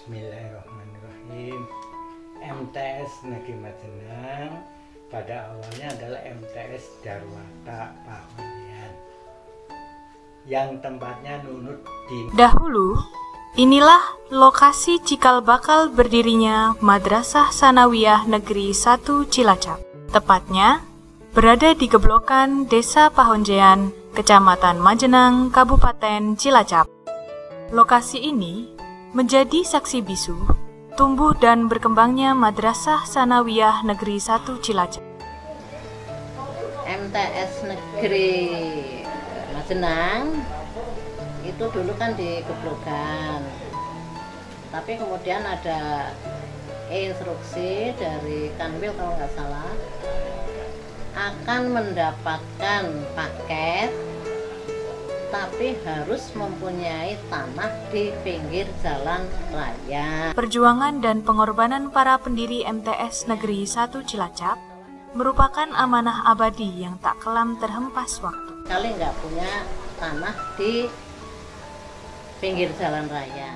Bismillahirrahmanirrahim. MTS Negeri Majenang pada awalnya adalah MTS Darwata Pahoyan yang tempatnya nunut di Dahulu, inilah lokasi cikal bakal berdirinya Madrasah Sanawiyah Negeri 1 Cilacap. Tepatnya berada di Geblokan Desa Pahonjean, Kecamatan Majenang, Kabupaten Cilacap. Lokasi ini menjadi saksi bisu tumbuh dan berkembangnya Madrasah Sanawiyah Negeri 1 Cilacap. MTS Negeri Majenang itu dulu kan di Geblokan, tapi kemudian ada instruksi dari Kanwil kalau nggak salah akan mendapatkan paket, tapi harus mempunyai tanah di pinggir jalan raya. Perjuangan dan pengorbanan para pendiri MTS Negeri 1 Cilacap merupakan amanah abadi yang tak kelam terhempas waktu. Kali nggak punya tanah di pinggir jalan raya.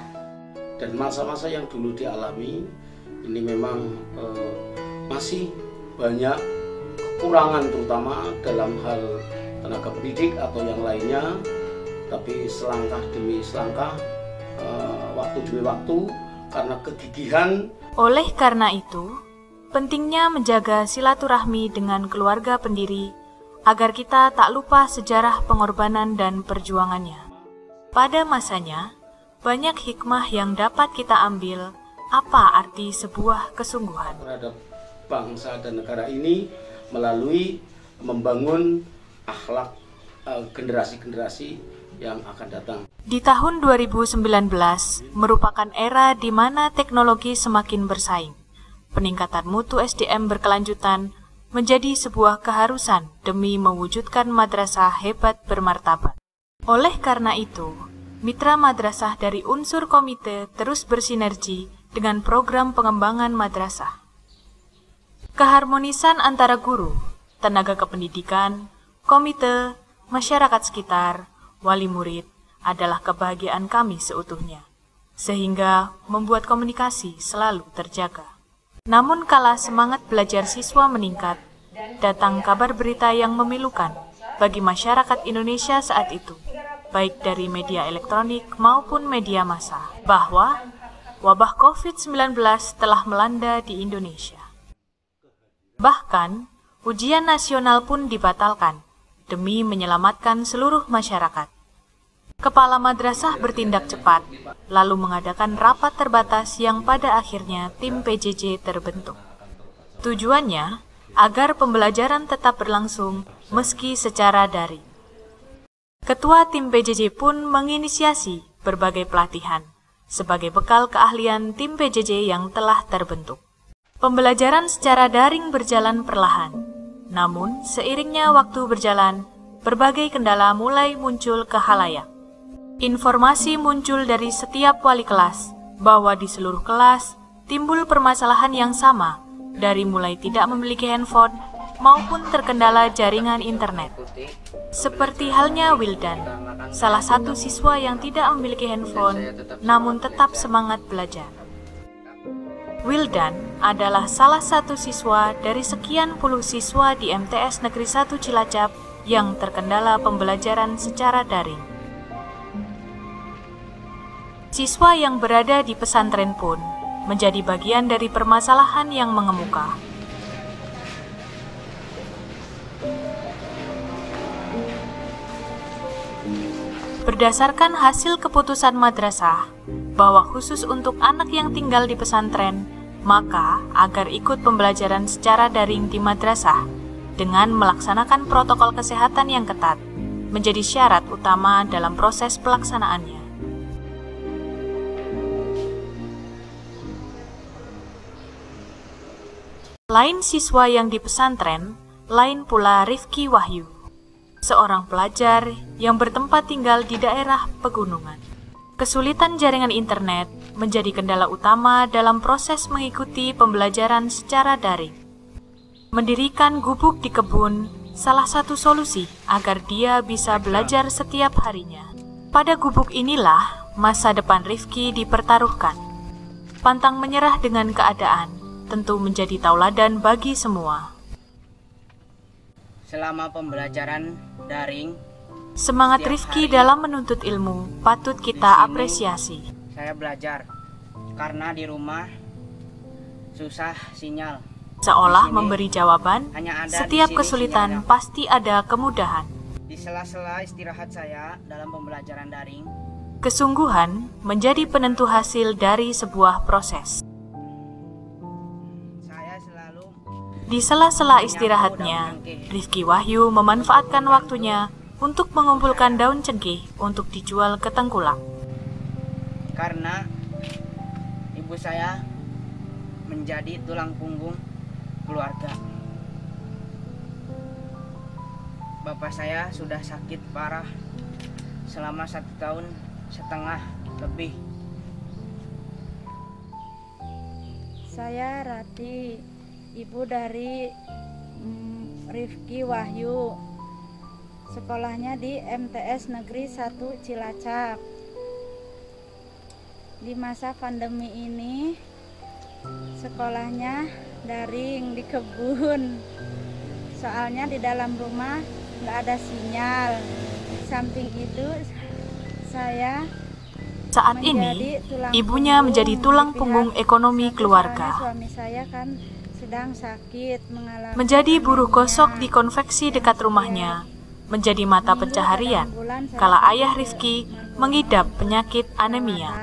Dan masa-masa yang dulu dialami ini memang masih banyak kekurangan, terutama dalam hal tenaga pendidik atau yang lainnya. Tapi selangkah demi selangkah, waktu demi waktu, karena kegigihan. Oleh karena itu, pentingnya menjaga silaturahmi dengan keluarga pendiri agar kita tak lupa sejarah pengorbanan dan perjuangannya. Pada masanya, banyak hikmah yang dapat kita ambil apa arti sebuah kesungguhan Terhadap bangsa dan negara ini melalui membangun akhlak generasi-generasi yang akan datang. Di tahun 2019 merupakan era di mana teknologi semakin bersaing. Peningkatan mutu SDM berkelanjutan menjadi sebuah keharusan demi mewujudkan madrasah hebat bermartabat. Oleh karena itu, mitra madrasah dari unsur komite terus bersinergi dengan program pengembangan madrasah. Keharmonisan antara guru, tenaga kependidikan, komite, masyarakat sekitar, wali murid adalah kebahagiaan kami seutuhnya, sehingga membuat komunikasi selalu terjaga. Namun kala semangat belajar siswa meningkat, datang kabar berita yang memilukan bagi masyarakat Indonesia saat itu, baik dari media elektronik maupun media massa, bahwa wabah COVID-19 telah melanda di Indonesia. Bahkan, ujian nasional pun dibatalkan demi menyelamatkan seluruh masyarakat. Kepala madrasah bertindak cepat, lalu mengadakan rapat terbatas yang pada akhirnya tim PJJ terbentuk. Tujuannya agar pembelajaran tetap berlangsung meski secara daring. Ketua tim PJJ pun menginisiasi berbagai pelatihan sebagai bekal keahlian tim PJJ yang telah terbentuk. Pembelajaran secara daring berjalan perlahan. Namun, seiringnya waktu berjalan, berbagai kendala mulai muncul ke khalayak. Informasi muncul dari setiap wali kelas bahwa di seluruh kelas timbul permasalahan yang sama, dari mulai tidak memiliki handphone maupun terkendala jaringan internet. Seperti halnya Wildan, salah satu siswa yang tidak memiliki handphone namun tetap semangat belajar. Wildan adalah salah satu siswa dari sekian puluh siswa di MTS Negeri 1 Cilacap yang terkendala pembelajaran secara daring. Siswa yang berada di pesantren pun menjadi bagian dari permasalahan yang mengemuka. Berdasarkan hasil keputusan madrasah, bahwa khusus untuk anak yang tinggal di pesantren, maka agar ikut pembelajaran secara daring di madrasah dengan melaksanakan protokol kesehatan yang ketat menjadi syarat utama dalam proses pelaksanaannya. Lain siswa yang di pesantren, lain pula Rifki Wahyu, seorang pelajar yang bertempat tinggal di daerah pegunungan. Kesulitan jaringan internet menjadi kendala utama dalam proses mengikuti pembelajaran secara daring. Mendirikan gubuk di kebun salah satu solusi agar dia bisa belajar setiap harinya. Pada gubuk inilah masa depan Rifki dipertaruhkan. pantang menyerah dengan keadaan, tentu menjadi tauladan bagi semua. Selama pembelajaran daring, Semangat setiap Rifki hari dalam menuntut ilmu patut kita apresiasi. saya belajar karena di rumah susah sinyal. Seolah Di sini memberi jawaban, hanya ada setiap di sini kesulitan sinyalnya. pasti ada kemudahan. Di sela-sela istirahat saya dalam pembelajaran daring, Kesungguhan menjadi penentu hasil dari sebuah proses. saya selalu Di sela-sela istirahatnya, Rifki Wahyu memanfaatkan waktunya untuk mengumpulkan daun cengkeh untuk dijual ke Tengkulak. karena ibu saya menjadi tulang punggung keluarga. Bapak saya sudah sakit parah selama 1,5 tahun lebih. Saya Rati, ibu dari Rifki Wahyu. Sekolahnya di MTS Negeri 1 Cilacap. Di masa pandemi ini sekolahnya daring di kebun. Soalnya di dalam rumah nggak ada sinyal. Samping itu saya Saat ini, ibunya menjadi tulang punggung ekonomi keluarga. Suami saya kan sedang sakit, mengalami Menjadi buruh gosok di konveksi dekat rumahnya, menjadi mata pencaharian, kala ayah Rifki mengidap penyakit anemia.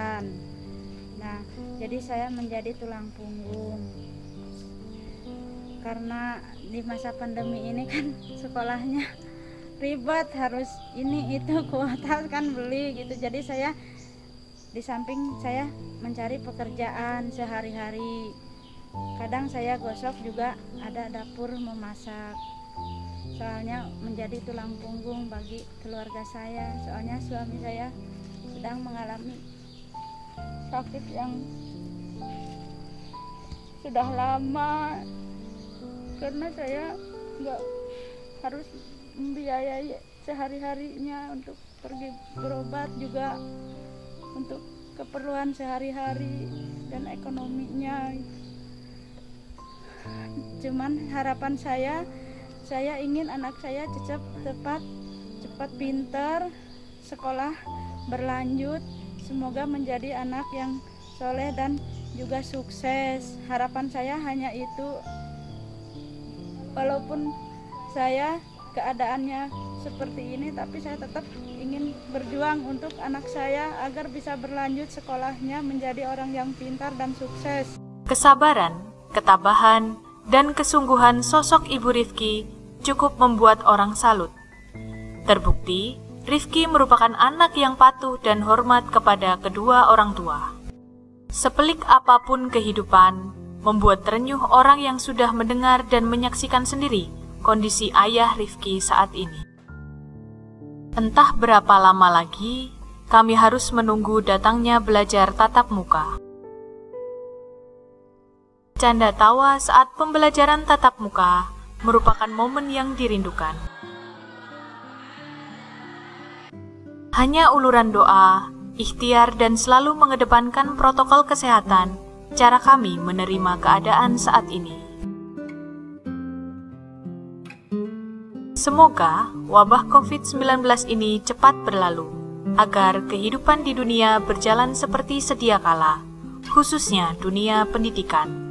Nah, jadi saya menjadi tulang punggung. Karena di masa pandemi ini kan sekolahnya ribet, harus ini itu kuota kan beli gitu. Jadi saya di samping saya mencari pekerjaan sehari-hari. Kadang saya gosok juga ada dapur memasak. Soalnya menjadi tulang punggung bagi keluarga saya. Soalnya suami saya sedang mengalami sakit yang sudah lama. Karena saya nggak harus membiayai sehari-harinya untuk pergi berobat, juga untuk keperluan sehari-hari dan ekonominya. Cuman harapan saya ingin anak saya cepat pintar, sekolah berlanjut, semoga menjadi anak yang soleh dan juga sukses. Harapan saya hanya itu. Walaupun saya keadaannya seperti ini, tapi saya tetap ingin berjuang untuk anak saya agar bisa berlanjut sekolahnya menjadi orang yang pintar dan sukses. Kesabaran, ketabahan, dan kesungguhan sosok Ibu Rifki cukup membuat orang salut. Terbukti, Rifki merupakan anak yang patuh dan hormat kepada kedua orang tua. Sepelik apapun kehidupan, membuat terenyuh orang yang sudah mendengar dan menyaksikan sendiri kondisi ayah Rifki saat ini. Entah berapa lama lagi, kami harus menunggu datangnya belajar tatap muka. Canda tawa saat pembelajaran tatap muka merupakan momen yang dirindukan. Hanya uluran doa, ikhtiar, dan selalu mengedepankan protokol kesehatan cara kami menerima keadaan saat ini. Semoga wabah COVID-19 ini cepat berlalu, agar kehidupan di dunia berjalan seperti sedia kala, khususnya dunia pendidikan.